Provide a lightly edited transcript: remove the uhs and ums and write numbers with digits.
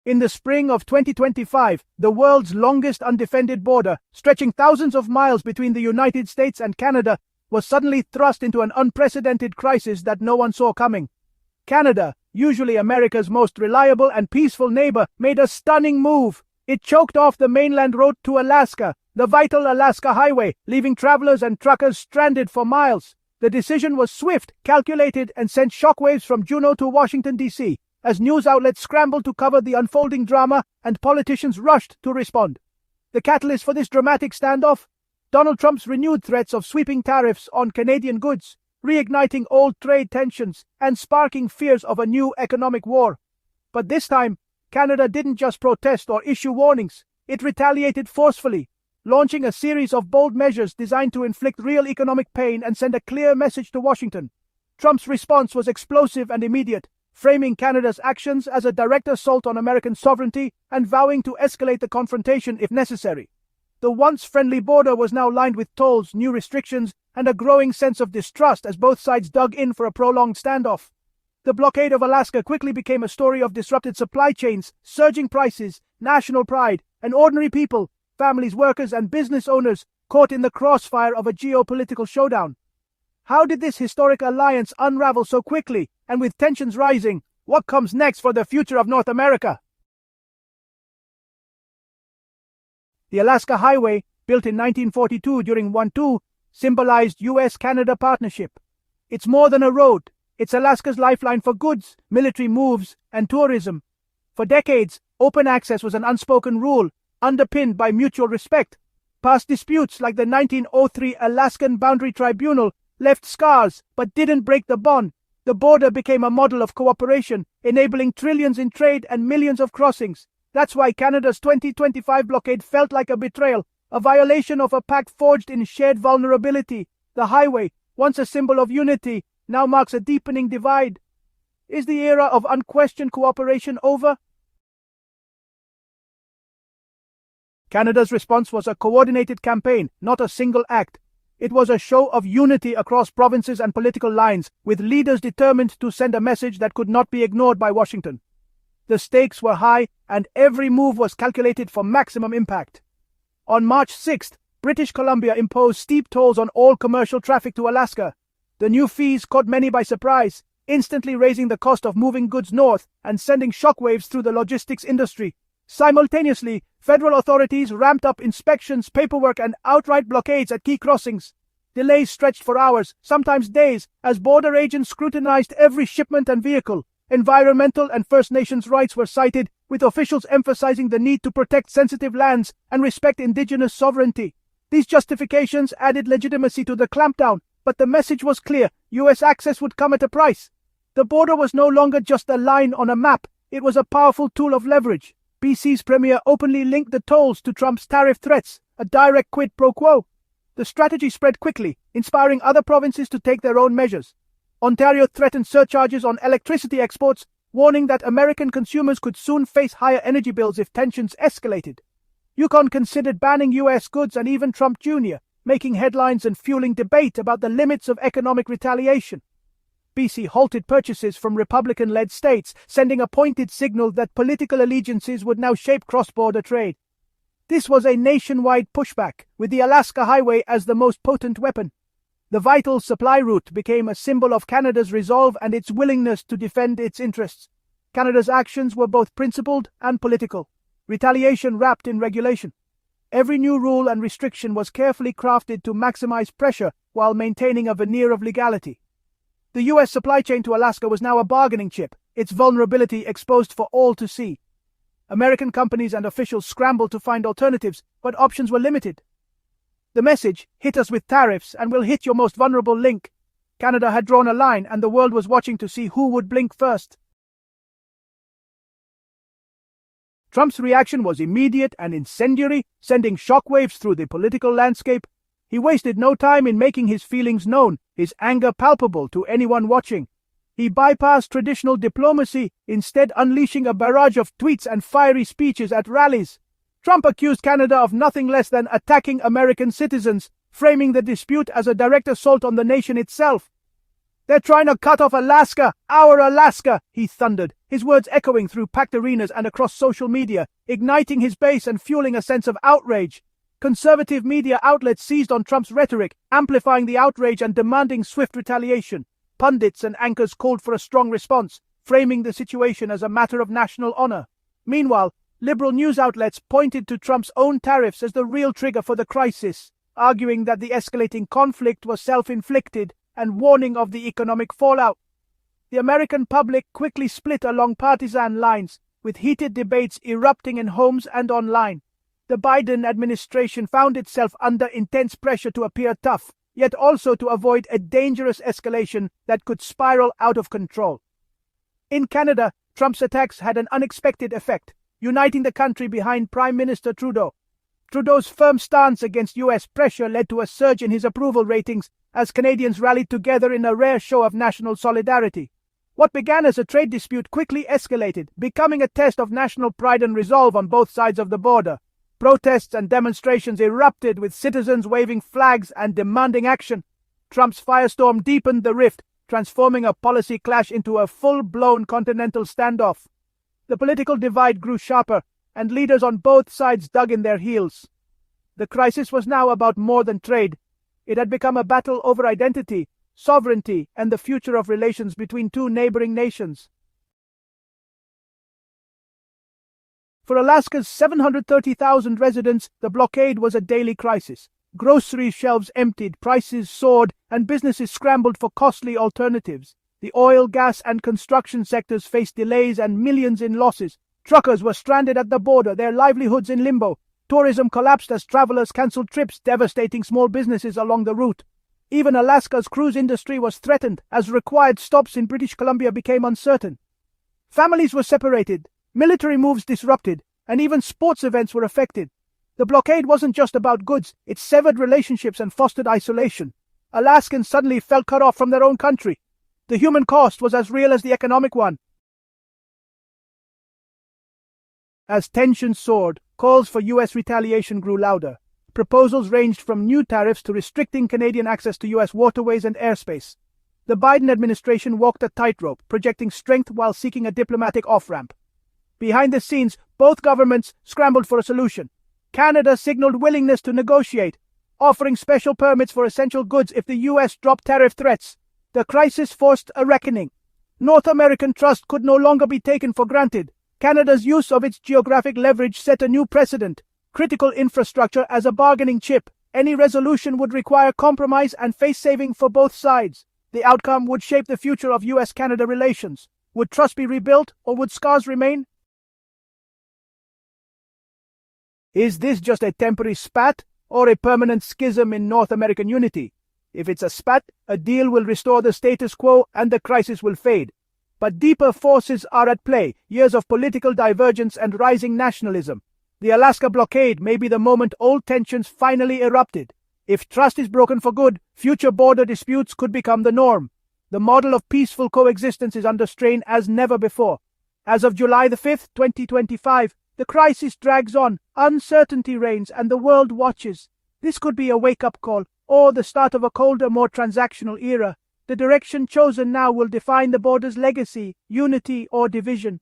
In the spring of 2025, the world's longest undefended border, stretching thousands of miles between the United States and Canada, was suddenly thrust into an unprecedented crisis that no one saw coming. Canada, usually America's most reliable and peaceful neighbor, made a stunning move. It choked off the mainland road to Alaska, the vital Alaska Highway, leaving travelers and truckers stranded for miles. The decision was swift, calculated, and sent shockwaves from Juneau to Washington, D.C., as news outlets scrambled to cover the unfolding drama and politicians rushed to respond. The catalyst for this dramatic standoff? Donald Trump's renewed threats of sweeping tariffs on Canadian goods, reigniting old trade tensions and sparking fears of a new economic war. But this time, Canada didn't just protest or issue warnings, it retaliated forcefully, launching a series of bold measures designed to inflict real economic pain and send a clear message to Washington. Trump's response was explosive and immediate, framing Canada's actions as a direct assault on American sovereignty and vowing to escalate the confrontation if necessary. The once friendly border was now lined with tolls, new restrictions, and a growing sense of distrust as both sides dug in for a prolonged standoff. The blockade of Alaska quickly became a story of disrupted supply chains, surging prices, national pride, and ordinary people, families, workers, and business owners caught in the crossfire of a geopolitical showdown. How did this historic alliance unravel so quickly, and with tensions rising, what comes next for the future of North America? The Alaska Highway, built in 1942 during World War II, symbolized U.S.-Canada partnership. It's more than a road. It's Alaska's lifeline for goods, military moves, and tourism. For decades, open access was an unspoken rule, underpinned by mutual respect. Past disputes like the 1903 Alaskan Boundary Tribunal left scars but didn't break the bond. The border became a model of cooperation, enabling trillions in trade and millions of crossings. That's why Canada's 2025 blockade felt like a betrayal, a violation of a pact forged in shared vulnerability. The highway, once a symbol of unity, now marks a deepening divide. Is the era of unquestioned cooperation over? Canada's response was a coordinated campaign, not a single act. It was a show of unity across provinces and political lines, with leaders determined to send a message that could not be ignored by Washington. The stakes were high, and every move was calculated for maximum impact. On March 6th, British Columbia imposed steep tolls on all commercial traffic to Alaska. The new fees caught many by surprise, instantly raising the cost of moving goods north and sending shockwaves through the logistics industry. Simultaneously, federal authorities ramped up inspections, paperwork, and outright blockades at key crossings. Delays stretched for hours, sometimes days, as border agents scrutinized every shipment and vehicle. Environmental and First Nations rights were cited, with officials emphasizing the need to protect sensitive lands and respect Indigenous sovereignty. These justifications added legitimacy to the clampdown, but the message was clear: U.S. access would come at a price. The border was no longer just a line on a map, it was a powerful tool of leverage. BC's premier openly linked the tolls to Trump's tariff threats, a direct quid pro quo. The strategy spread quickly, inspiring other provinces to take their own measures. Ontario threatened surcharges on electricity exports, warning that American consumers could soon face higher energy bills if tensions escalated. Yukon considered banning U.S. goods, and even Trump Jr., making headlines and fueling debate about the limits of economic retaliation. BC halted purchases from Republican-led states, sending a pointed signal that political allegiances would now shape cross-border trade. This was a nationwide pushback, with the Alaska Highway as the most potent weapon. The vital supply route became a symbol of Canada's resolve and its willingness to defend its interests. Canada's actions were both principled and political, retaliation wrapped in regulation. Every new rule and restriction was carefully crafted to maximize pressure while maintaining a veneer of legality. The U.S. supply chain to Alaska was now a bargaining chip, its vulnerability exposed for all to see. American companies and officials scrambled to find alternatives, but options were limited. The message, "Hit us with tariffs and we'll hit your most vulnerable link." Canada had drawn a line, and the world was watching to see who would blink first. Trump's reaction was immediate and incendiary, sending shockwaves through the political landscape. He wasted no time in making his feelings known, his anger palpable to anyone watching. He bypassed traditional diplomacy, instead unleashing a barrage of tweets and fiery speeches at rallies. Trump accused Canada of nothing less than attacking American citizens, framing the dispute as a direct assault on the nation itself. They're trying to cut off Alaska, our Alaska, he thundered, his words echoing through packed arenas and across social media, igniting his base and fueling a sense of outrage. Conservative media outlets seized on Trump's rhetoric, amplifying the outrage and demanding swift retaliation. Pundits and anchors called for a strong response, framing the situation as a matter of national honor. Meanwhile, liberal news outlets pointed to Trump's own tariffs as the real trigger for the crisis, arguing that the escalating conflict was self-inflicted and warning of the economic fallout. The American public quickly split along partisan lines, with heated debates erupting in homes and online. The Biden administration found itself under intense pressure to appear tough, yet also to avoid a dangerous escalation that could spiral out of control. In Canada, Trump's attacks had an unexpected effect, uniting the country behind Prime Minister Trudeau. Trudeau's firm stance against U.S. pressure led to a surge in his approval ratings as Canadians rallied together in a rare show of national solidarity. What began as a trade dispute quickly escalated, becoming a test of national pride and resolve on both sides of the border. Protests and demonstrations erupted, with citizens waving flags and demanding action. Trump's firestorm deepened the rift, transforming a policy clash into a full-blown continental standoff. The political divide grew sharper, and leaders on both sides dug in their heels. The crisis was now about more than trade. It had become a battle over identity, sovereignty, and the future of relations between two neighboring nations. For Alaska's 730,000 residents, the blockade was a daily crisis. Grocery shelves emptied, prices soared, and businesses scrambled for costly alternatives. The oil, gas, and construction sectors faced delays and millions in losses. Truckers were stranded at the border, their livelihoods in limbo. Tourism collapsed as travelers cancelled trips, devastating small businesses along the route. Even Alaska's cruise industry was threatened, as required stops in British Columbia became uncertain. Families were separated, military moves disrupted, and even sports events were affected. The blockade wasn't just about goods, it severed relationships and fostered isolation. Alaskans suddenly felt cut off from their own country. The human cost was as real as the economic one. As tensions soared, calls for U.S. retaliation grew louder. Proposals ranged from new tariffs to restricting Canadian access to U.S. waterways and airspace. The Biden administration walked a tightrope, projecting strength while seeking a diplomatic off-ramp. Behind the scenes, both governments scrambled for a solution. Canada signaled willingness to negotiate, offering special permits for essential goods if the U.S. dropped tariff threats. The crisis forced a reckoning. North American trust could no longer be taken for granted. Canada's use of its geographic leverage set a new precedent. Critical infrastructure as a bargaining chip. Any resolution would require compromise and face-saving for both sides. The outcome would shape the future of U.S.-Canada relations. Would trust be rebuilt, or would scars remain? Is this just a temporary spat, or a permanent schism in North American unity? If it's a spat, a deal will restore the status quo and the crisis will fade. But deeper forces are at play, years of political divergence and rising nationalism. The Alaska blockade may be the moment old tensions finally erupted. If trust is broken for good, future border disputes could become the norm. The model of peaceful coexistence is under strain as never before. As of July the 5th, 2025, the crisis drags on, uncertainty reigns, and the world watches. This could be a wake-up call, or the start of a colder, more transactional era. The direction chosen now will define the border's legacy, unity, or division.